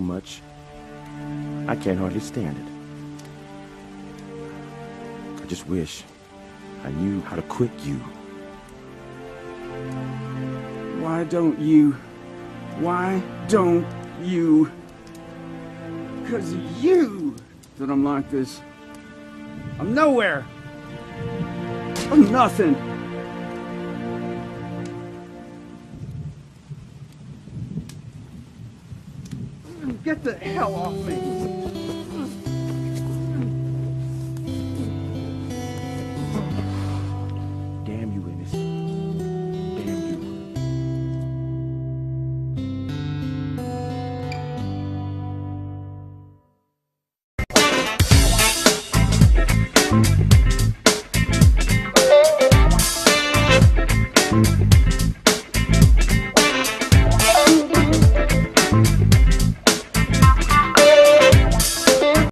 so much. I can't hardly stand it. I just wish I knew how to quit you. Why don't you? Why don't you? 'Cause of you that I'm like this. I'm nowhere. I'm nothing. Get the hell off me.